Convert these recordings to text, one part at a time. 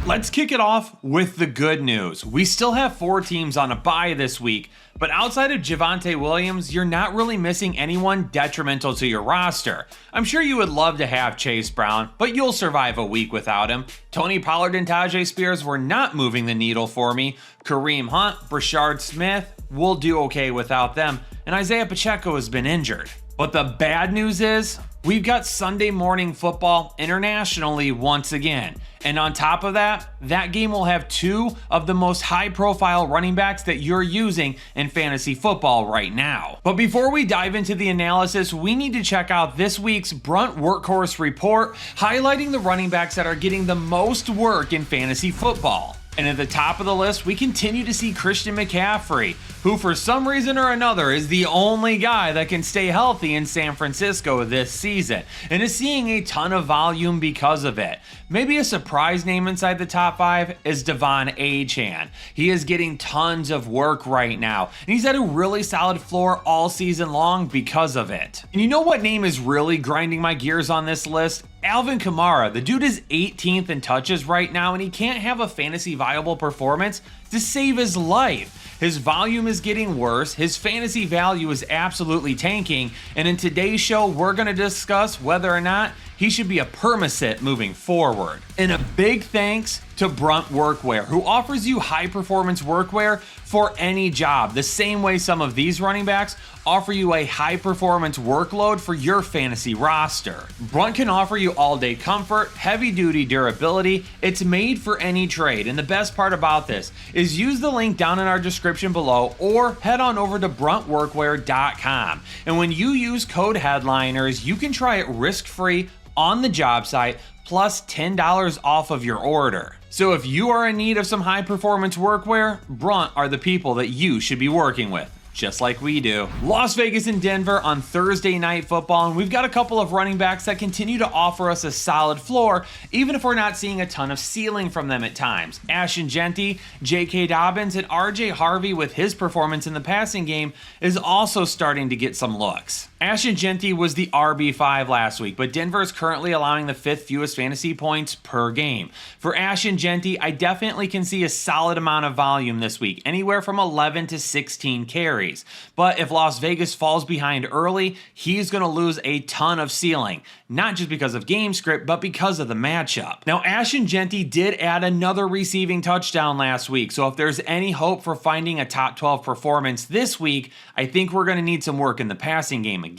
Let's kick it off with the good news. We still have 4 teams on a bye this week, but outside of Javonte Williams, you're not really missing anyone detrimental to your roster. I'm sure you would love to have Chase Brown, but you'll survive a week without him. Tony Pollard and Tajay Spears were not moving the needle for me. Kareem Hunt, Brashard Smith, we'll do okay without them, and Isaiah Pacheco has been injured. But the bad news is, we've got Sunday morning football internationally once again. And on top of that, that game will have 2 of the most high-profile running backs that you're using in fantasy football right now. But before we dive into the analysis, we need to check out this week's BRUNT Workhorse report, highlighting the running backs that are getting the most work in fantasy football. And at the top of the list, we continue to see Christian McCaffrey, who for some reason or another is the only guy that can stay healthy in San Francisco this season, and is seeing a ton of volume because of it. Maybe a surprise name inside the top 5 is Devon Achane. He is getting tons of work right now, and he's had a really solid floor all season long because of it. And you know what name is really grinding my gears on this list? Alvin Kamara. The dude is 18th in touches right now, and he can't have a fantasy viable performance to save his life. His volume is getting worse, his fantasy value is absolutely tanking, and in today's show, we're going to discuss whether or not he should be a permasit moving forward. And a big thanks to BRUNT Workwear, who offers you high-performance workwear for any job, the same way some of these running backs offer you a high-performance workload for your fantasy roster. BRUNT can offer you all-day comfort, heavy-duty durability. It's made for any trade, and the best part about this is use the link down in our description below or head on over to bruntworkwear.com. And when you use code HEADLINERS, you can try it risk-free on the job site, plus $10 off of your order. So if you are in need of some high performance workwear, BRUNT are the people that you should be working with, just like we do. Las Vegas and Denver on Thursday Night Football, and we've got a couple of running backs that continue to offer us a solid floor, even if we're not seeing a ton of ceiling from them at times. Ashton Jeanty, J.K. Dobbins, and R.J. Harvey, with his performance in the passing game, is also starting to get some looks. Ashton Jeanty was the RB5 last week, but Denver is currently allowing the 5th fewest fantasy points per game. For Ashton Jeanty, I definitely can see a solid amount of volume this week, anywhere from 11 to 16 carries. But if Las Vegas falls behind early, he's going to lose a ton of ceiling, not just because of game script, but because of the matchup. Now, Ashton Jeanty did add another receiving touchdown last week, so if there's any hope for finding a top 12 performance this week, I think we're going to need some work in the passing game again.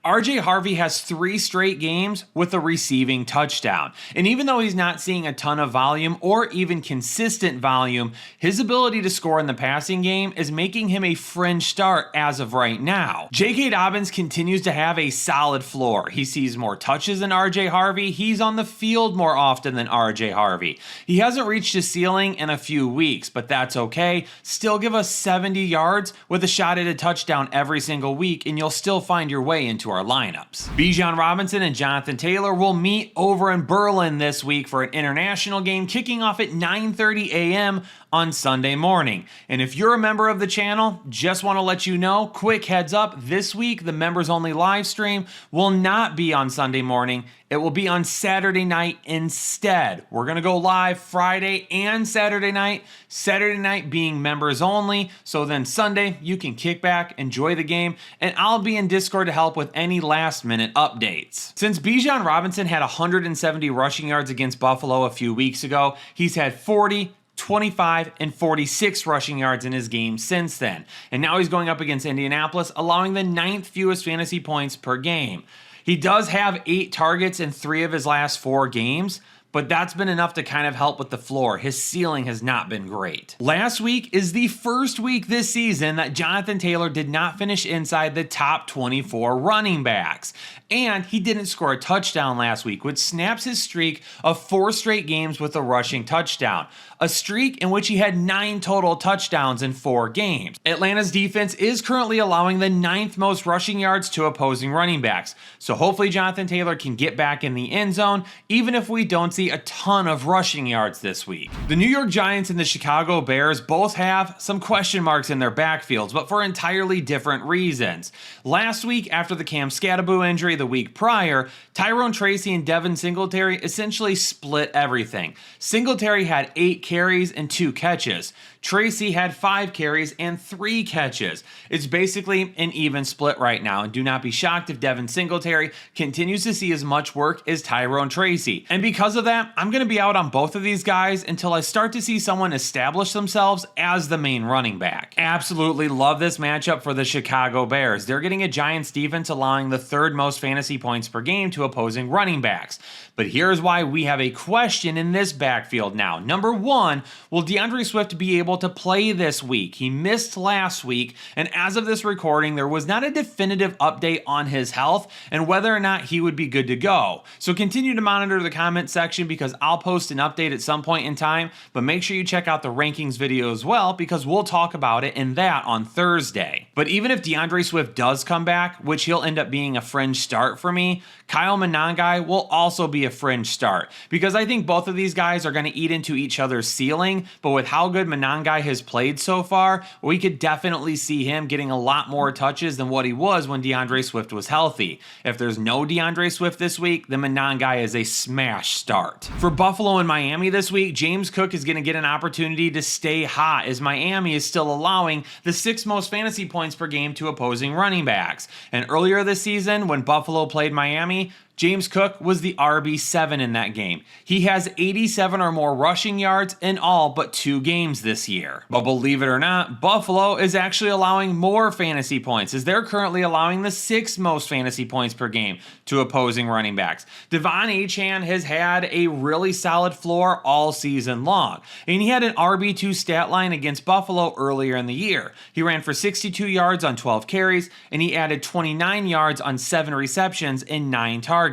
RJ Harvey has 3 straight games with a receiving touchdown. And even though he's not seeing a ton of volume or even consistent volume, his ability to score in the passing game is making him a fringe start as of right now. J.K. Dobbins continues to have a solid floor. He sees more touches than RJ Harvey. He's on the field more often than RJ Harvey. He hasn't reached his ceiling in a few weeks, but that's okay. Still give us 70 yards with a shot at a touchdown every single week, and you'll still find your way into our lineups. Bijan Robinson and Jonathan Taylor will meet over in Berlin this week for an international game kicking off at 9:30 a.m. on Sunday morning. And if you're a member of the channel, just want to let you know, quick heads up, this week the members only live stream will not be on Sunday morning. It will be on Saturday night instead. We're going to go live Friday and Saturday night being members only. So then Sunday, you can kick back, enjoy the game, and I'll be in Discord to help with any last minute updates. Since Bijan Robinson had 170 rushing yards against Buffalo a few weeks ago, he's had 40, 25, and 46 rushing yards in his game since then. And now he's going up against Indianapolis, allowing the 9th fewest fantasy points per game. He does have 8 targets in 3 of his last 4 games, but that's been enough to kind of help with the floor. His ceiling has not been great. Last week is the first week this season that Jonathan Taylor did not finish inside the top 24 running backs. And he didn't score a touchdown last week, which snaps his streak of 4 straight games with a rushing touchdown. A streak in which he had 9 total touchdowns in 4 games. Atlanta's defense is currently allowing the 9th most rushing yards to opposing running backs. So hopefully Jonathan Taylor can get back in the end zone, even if we don't see a ton of rushing yards this week. The New York Giants and the Chicago Bears both have some question marks in their backfields, but for entirely different reasons. Last week, after the Cam Scatterbo injury the week prior, Tyrone Tracy and Devin Singletary essentially split everything. Singletary had 8 carries and 2 catches. Tracy had 5 carries and 3 catches. It's basically an even split right now, and do not be shocked if Devin Singletary continues to see as much work as Tyrone Tracy. And because of that, I'm going to be out on both of these guys until I start to see someone establish themselves as the main running back. Absolutely love this matchup for the Chicago Bears. They're getting a Giants defense allowing the 3rd most fantasy points per game to opposing running backs. But here's why we have a question in this backfield now. Number 1, will DeAndre Swift be able to play this week? He missed last week, and as of this recording, there was not a definitive update on his health and whether or not he would be good to go. So continue to monitor the comment section because I'll post an update at some point in time, but make sure you check out the rankings video as well because we'll talk about it in that on Thursday. But even if DeAndre Swift does come back, which he'll end up being a fringe start for me, Kyle Monangai will also be a fringe start because I think both of these guys are going to eat into each other's ceiling, but with how good Monangai has played so far, we could definitely see him getting a lot more touches than what he was when DeAndre Swift was healthy. If there's no DeAndre Swift this week, then Monangai is a smash start. For Buffalo and Miami this week, James Cook is going to get an opportunity to stay hot as Miami is still allowing the 6th most fantasy points per game to opposing running backs. And earlier this season, when Buffalo played Miami, James Cook was the RB7 in that game. He has 87 or more rushing yards in all but 2 games this year. But believe it or not, Buffalo is actually allowing more fantasy points as they're currently allowing the 6th most fantasy points per game to opposing running backs. Devon Achane has had a really solid floor all season long, and he had an RB2 stat line against Buffalo earlier in the year. He ran for 62 yards on 12 carries, and he added 29 yards on 7 receptions and 9 targets.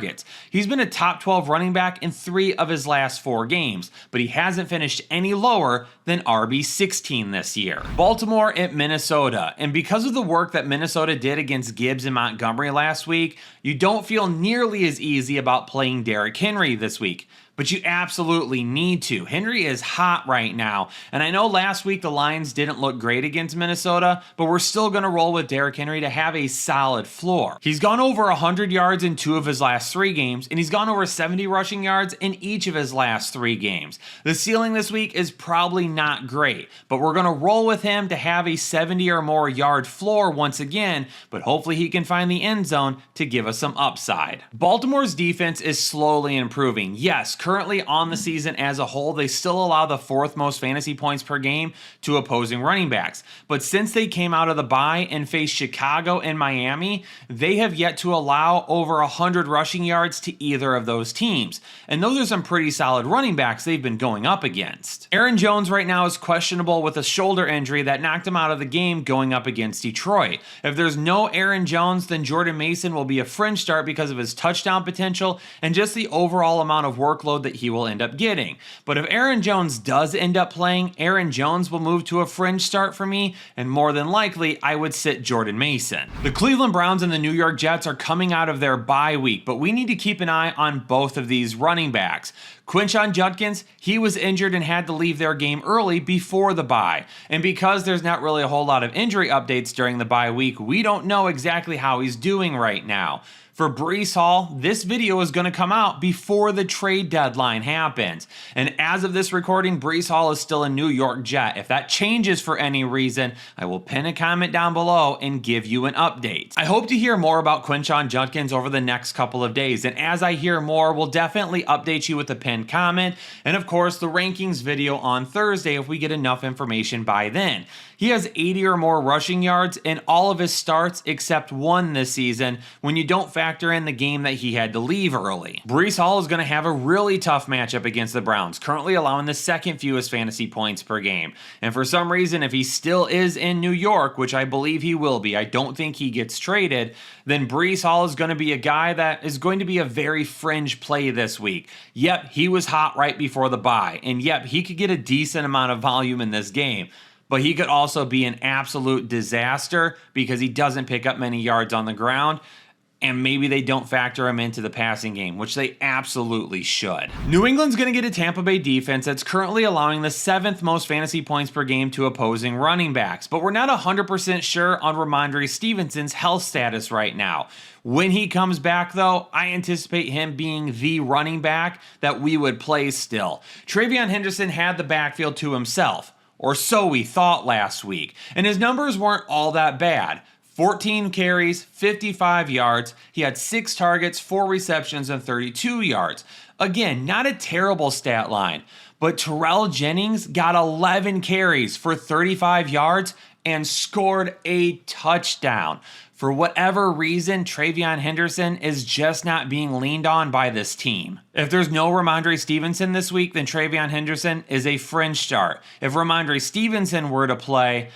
He's been a top 12 running back in 3 of his last 4 games, but he hasn't finished any lower than RB16 this year. Baltimore at Minnesota, and because of the work that Minnesota did against Gibbs and Montgomery last week, you don't feel nearly as easy about playing Derrick Henry this week. But you absolutely need to. Henry is hot right now, and I know last week the Lions didn't look great against Minnesota, but we're still going to roll with Derrick Henry to have a solid floor. He's gone over 100 yards in 2 of his last 3 games, and he's gone over 70 rushing yards in each of his last 3 games. The ceiling this week is probably not great, but we're going to roll with him to have a 70 or more yard floor once again, but hopefully he can find the end zone to give us some upside. Baltimore's defense is slowly improving. Yes, currently on the season as a whole, they still allow the 4th most fantasy points per game to opposing running backs. But since they came out of the bye and faced Chicago and Miami, they have yet to allow over 100 rushing yards to either of those teams. And those are some pretty solid running backs they've been going up against. Aaron Jones right now is questionable with a shoulder injury that knocked him out of the game going up against Detroit. If there's no Aaron Jones, then Jordan Mason will be a fringe start because of his touchdown potential and just the overall amount of workload that he will end up getting. But if Aaron Jones does end up playing, Aaron Jones will move to a fringe start for me, and more than likely, I would sit Jordan Mason. The Cleveland Browns and the New York Jets are coming out of their bye week, but we need to keep an eye on both of these running backs. Quinshon Judkins, he was injured and had to leave their game early before the bye. And because there's not really a whole lot of injury updates during the bye week, we don't know exactly how he's doing right now. For Breece Hall, this video is going to come out before the trade deadline happens. And as of this recording, Breece Hall is still a New York Jet. If that changes for any reason, I will pin a comment down below and give you an update. I hope to hear more about Quinshon Judkins over the next couple of days. And as I hear more, we'll definitely update you with a pinned comment. And of course, the rankings video on Thursday if we get enough information by then. He has 80 or more rushing yards in all of his starts except 1 this season when you don't factor in the game that he had to leave early. Breece Hall is going to have a really tough matchup against the Browns, currently allowing the 2nd fewest fantasy points per game. And for some reason, if he still is in New York, which I believe he will be, I don't think he gets traded, then Breece Hall is going to be a guy that is going to be a very fringe play this week. Yep, he was hot right before the bye, and yep, he could get a decent amount of volume in this game. But he could also be an absolute disaster because he doesn't pick up many yards on the ground. and maybe they don't factor him into the passing game, which they absolutely should. New England's going to get a Tampa Bay defense that's currently allowing the 7th most fantasy points per game to opposing running backs, but we're not 100% sure on Ramondre Stevenson's health status right now. When he comes back, though, I anticipate him being the running back that we would play still. TreVeyon Henderson had the backfield to himself, or so we thought last week, and his numbers weren't all that bad. 14 carries, 55 yards. He had 6 targets, 4 receptions, and 32 yards. Again, not a terrible stat line, but Terrell Jennings got 11 carries for 35 yards and scored a touchdown. For whatever reason, TreVeyon Henderson is just not being leaned on by this team. If there's no Ramondre Stevenson this week, then TreVeyon Henderson is a fringe start. If Ramondre Stevenson were to play,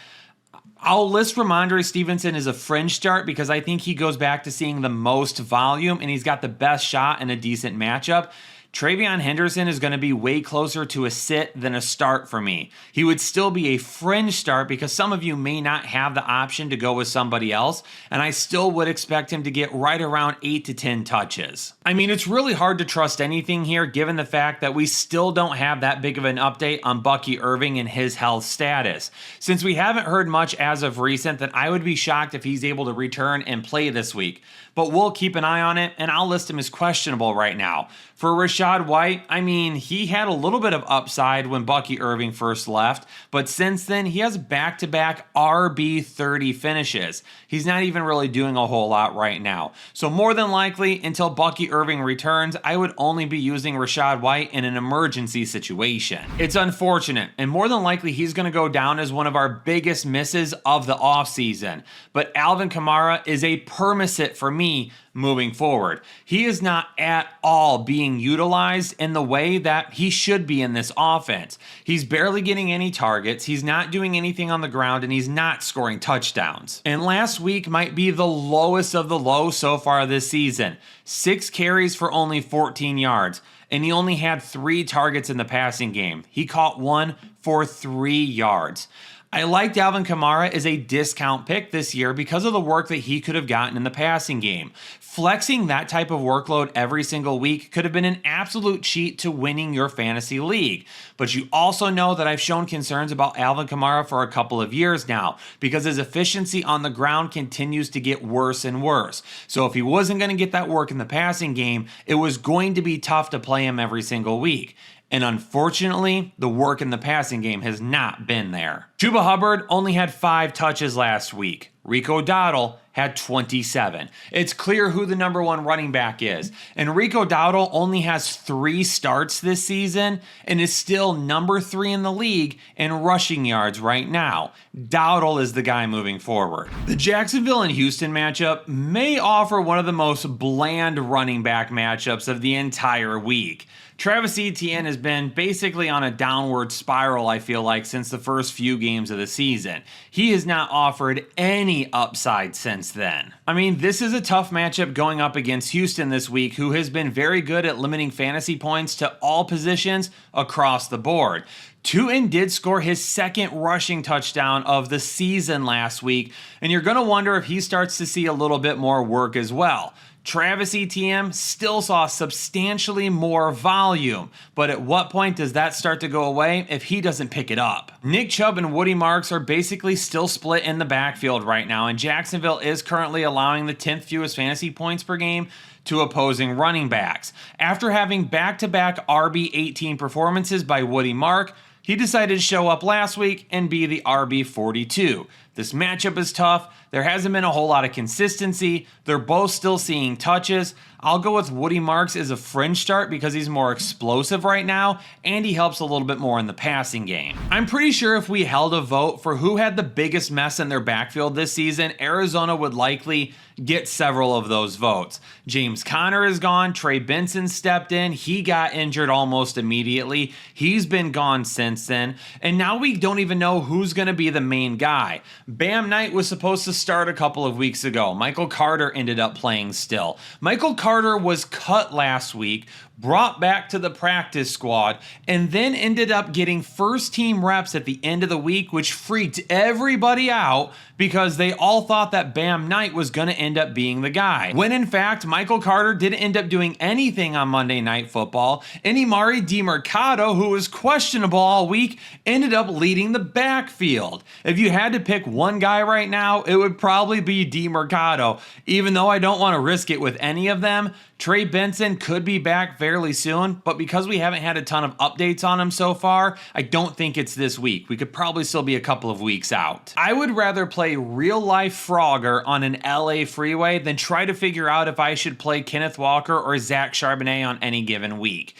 I'll list Ramondre Stevenson as a fringe start because I think he goes back to seeing the most volume and he's got the best shot in a decent matchup. TreVeyon Henderson is going to be way closer to a sit than a start for me. He would still be a fringe start because some of you may not have the option to go with somebody else, and I still would expect him to get right around 8 to 10 touches. I mean, it's really hard to trust anything here given the fact that we still don't have that big of an update on Bucky Irving and his health status. Since we haven't heard much as of recent, then I would be shocked if he's able to return and play this week. But we'll keep an eye on it, and I'll list him as questionable right now. For Rachaad White, I mean, he had a little bit of upside when Bucky Irving first left, but since then, he has back-to-back RB30 finishes. He's not even really doing a whole lot right now. So more than likely, until Bucky Irving returns, I would only be using Rachaad White in an emergency situation. It's unfortunate, and more than likely, he's going to go down as one of our biggest misses of the offseason. But Alvin Kamara is a perma-sit for me moving forward. He is not at all being utilized in the way that he should be in this offense. He's barely getting any targets, he's not doing anything on the ground, and he's not scoring touchdowns. And last week might be the lowest of the low so far this season. 6 carries for only 14 yards, and he only had 3 targets in the passing game. He caught 1 for 3 yards. I liked Alvin Kamara as a discount pick this year because of the work that he could have gotten in the passing game. Flexing that type of workload every single week could have been an absolute cheat to winning your fantasy league. But you also know that I've shown concerns about Alvin Kamara for a couple of years now because his efficiency on the ground continues to get worse and worse. So if he wasn't going to get that work in the passing game, it was going to be tough to play him every single week. And unfortunately, the work in the passing game has not been there. Chuba Hubbard only had 5 touches last week. Rico Dowdle had 27. It's clear who the number 1 running back is. And Rico Dowdle only has 3 starts this season and is still number 3 in the league in rushing yards right now. Dowdle is the guy moving forward. The Jacksonville and Houston matchup may offer one of the most bland running back matchups of the entire week. Travis Etienne has been basically on a downward spiral, I feel like, since the first few games of the season. He has not offered any upside since then. I mean, this is a tough matchup going up against Houston this week, who has been very good at limiting fantasy points to all positions across the board. Tutin did score his 2nd rushing touchdown of the season last week, and you're going to wonder if he starts to see a little bit more work as well. Travis Etienne still saw substantially more volume, but at what point does that start to go away if he doesn't pick it up? Nick Chubb and Woody Marks are basically still split in the backfield right now, and Jacksonville is currently allowing the 10th fewest fantasy points per game to opposing running backs. After having back-to-back RB18 performances by Woody Mark, he decided to show up last week and be the RB42. This matchup is tough. There hasn't been a whole lot of consistency. They're both still seeing touches. I'll go with Woody Marks as a fringe start because he's more explosive right now, and he helps a little bit more in the passing game. I'm pretty sure if we held a vote for who had the biggest mess in their backfield this season, Arizona would likely get several of those votes. James Conner is gone. Trey Benson stepped in. He got injured almost immediately. He's been gone since then. And now we don't even know who's going to be the main guy. Bam Knight was supposed to start a couple of weeks ago. Michael Carter ended up playing still. Michael Carter was cut last week. brought back to the practice squad, and then ended up getting first team reps at the end of the week, which freaked everybody out because they all thought that Bam Knight was going to end up being the guy. When in fact, Michael Carter didn't end up doing anything on Monday Night Football, and Emari Demercado, who was questionable all week, ended up leading the backfield. If you had to pick one guy right now, it would probably be Demercado. Even though I don't want to risk it with any of them, Trey Benson could be back fairly soon, but because we haven't had a ton of updates on him so far, I don't think it's this week. We could probably still be a couple of weeks out. I would rather play real life Frogger on an LA freeway than try to figure out if I should play Kenneth Walker or Zach Charbonnet on any given week.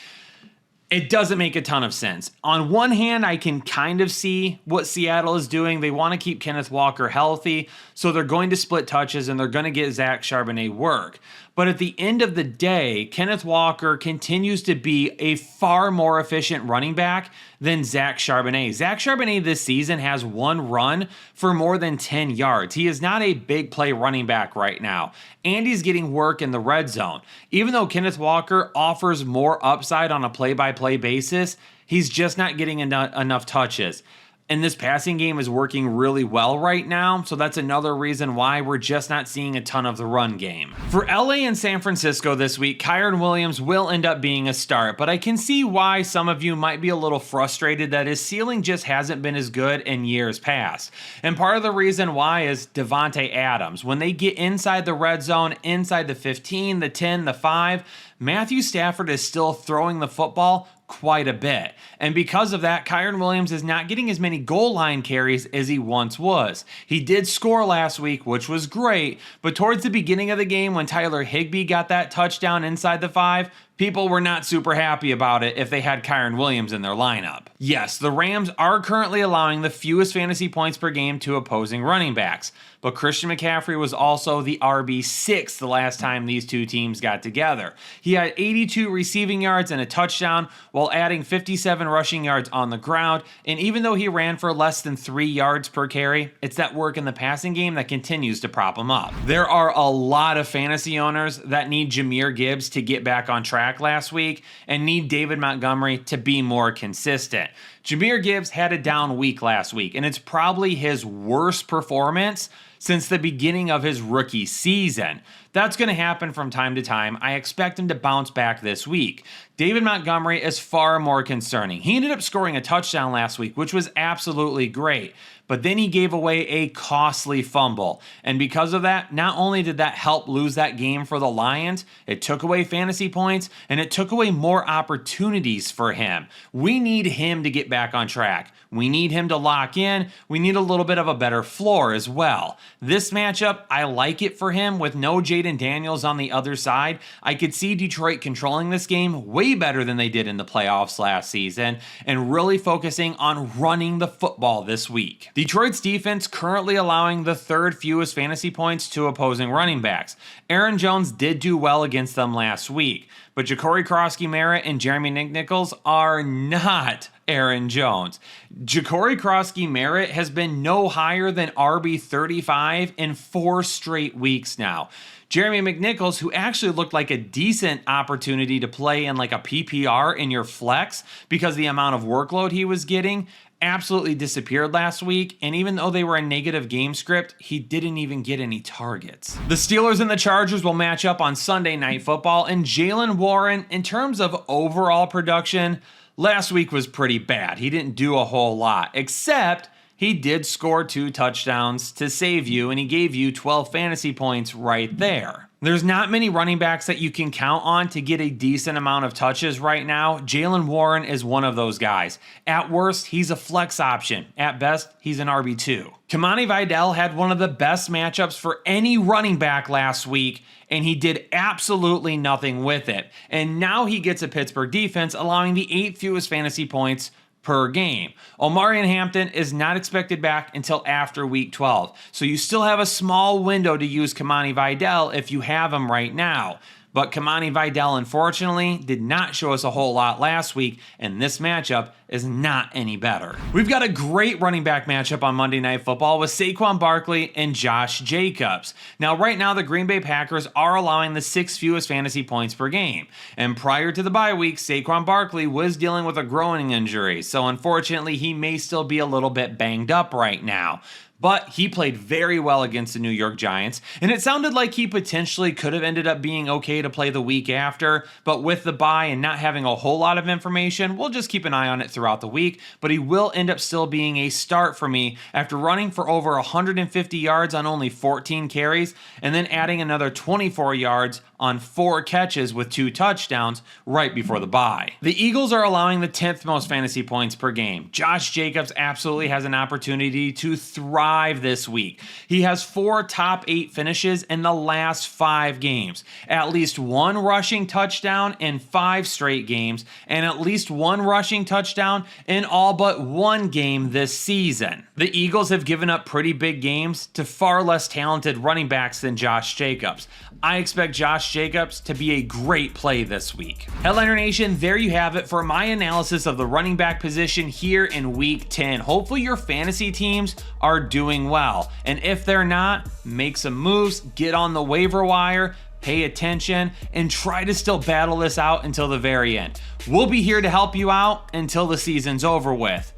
It doesn't make a ton of sense. On one hand, I can kind of see what Seattle is doing. They want to keep Kenneth Walker healthy, so they're going to split touches and they're going to get Zach Charbonnet work. But at the end of the day, Kenneth Walker continues to be a far more efficient running back than Zach Charbonnet. Zach Charbonnet this season has one run for more than 10 yards. He is not a big play running back right now, and he's getting work in the red zone. Even though Kenneth Walker offers more upside on a play-by-play basis, he's just not getting enough touches. And this passing game is working really well right now, so that's another reason why we're just not seeing a ton of the run game. For LA and San Francisco this week, Kyren Williams will end up being a start, but I can see why some of you might be a little frustrated that his ceiling just hasn't been as good in years past. And part of the reason why is Devontae Adams. When they get inside the red zone, inside the 15, the 10, the 5, Matthew Stafford is still throwing the football quite a bit. And because of that, Kyren Williams is not getting as many goal line carries as he once was. He did score last week, which was great, but towards the beginning of the game when Tyler Higbee got that touchdown inside the 5, people were not super happy about it if they had Kyren Williams in their lineup. Yes, the Rams are currently allowing the fewest fantasy points per game to opposing running backs, but Christian McCaffrey was also the RB6 the last time these two teams got together. He had 82 receiving yards and a touchdown while adding 57 rushing yards on the ground, and even though he ran for less than 3 yards per carry, it's that work in the passing game that continues to prop him up. There are a lot of fantasy owners that need Jahmyr Gibbs to get back on track last week and need David Montgomery to be more consistent. Jahmyr Gibbs had a down week last week, and it's probably his worst performance since the beginning of his rookie season. That's going to happen from time to time. I expect him to bounce back this week. David Montgomery is far more concerning. He ended up scoring a touchdown last week, which was absolutely great. But then he gave away a costly fumble. And because of that, not only did that help lose that game for the Lions, it took away fantasy points and it took away more opportunities for him. We need him to get back on track. We need him to lock in. We need a little bit of a better floor as well. This matchup, I like it for him with no Jaden Daniels on the other side. I could see Detroit controlling this game way better than they did in the playoffs last season and really focusing on running the football this week. Detroit's defense currently allowing the third fewest fantasy points to opposing running backs. Aaron Jones did do well against them last week, but Ja'Cory Crosky-Merritt and Jeremy Nichols are not Aaron Jones. Ja'Cory Crosky-Merritt has been no higher than RB35 in 4 straight weeks now. Jeremy McNichols, who actually looked like a decent opportunity to play in like a PPR in your flex because the amount of workload he was getting, absolutely disappeared last week, and even though they were a negative game script, he didn't even get any targets. The Steelers and the Chargers will match up on Sunday Night Football, and Jaylen Warren, in terms of overall production, last week was pretty bad. He didn't do a whole lot, except he did score 2 touchdowns to save you, and he gave you 12 fantasy points right there. There's not many running backs that you can count on to get a decent amount of touches right now. Jaylen Warren is one of those guys. At worst, he's a flex option. At best, he's an RB2. Kamani Vidal had one of the best matchups for any running back last week, and he did absolutely nothing with it. And now he gets a Pittsburgh defense, allowing the 8th fewest fantasy points per game. Omarion Hampton is not expected back until after week 12, so you still have a small window to use Kamani Vidal if you have him right now. But Kamani Vidal, unfortunately, did not show us a whole lot last week, and this matchup is not any better. We've got a great running back matchup on Monday Night Football with Saquon Barkley and Josh Jacobs. Now, right now, the Green Bay Packers are allowing the 6th fewest fantasy points per game. And prior to the bye week, Saquon Barkley was dealing with a groin injury, so unfortunately, he may still be a little bit banged up right now. But he played very well against the New York Giants, and it sounded like he potentially could have ended up being okay to play the week after, but with the bye and not having a whole lot of information, we'll just keep an eye on it throughout the week, but he will end up still being a start for me after running for over 150 yards on only 14 carries, and then adding another 24 yards on 4 catches with 2 touchdowns right before the bye. The Eagles are allowing the 10th most fantasy points per game. Josh Jacobs absolutely has an opportunity to thrive this week. He has 4 top 8 finishes in the last 5 games, at least 1 rushing touchdown in 5 straight games, and at least 1 rushing touchdown in all but 1 game this season. The Eagles have given up pretty big games to far less talented running backs than Josh Jacobs. I expect Josh Jacobs to be a great play this week. Headliner Nation, there you have it for my analysis of the running back position here in Week 10. Hopefully your fantasy teams are doing well, and if they're not, make some moves, get on the waiver wire, pay attention, and try to still battle this out until the very end. We'll be here to help you out until the season's over with.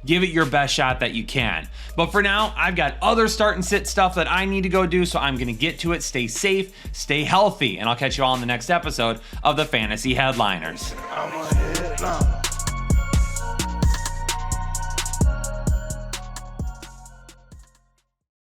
Give it your best shot that you can. But for now, I've got other start and sit stuff that I need to go do, so I'm going to get to it. Stay safe, stay healthy, and I'll catch you all in the next episode of the Fantasy Headliners.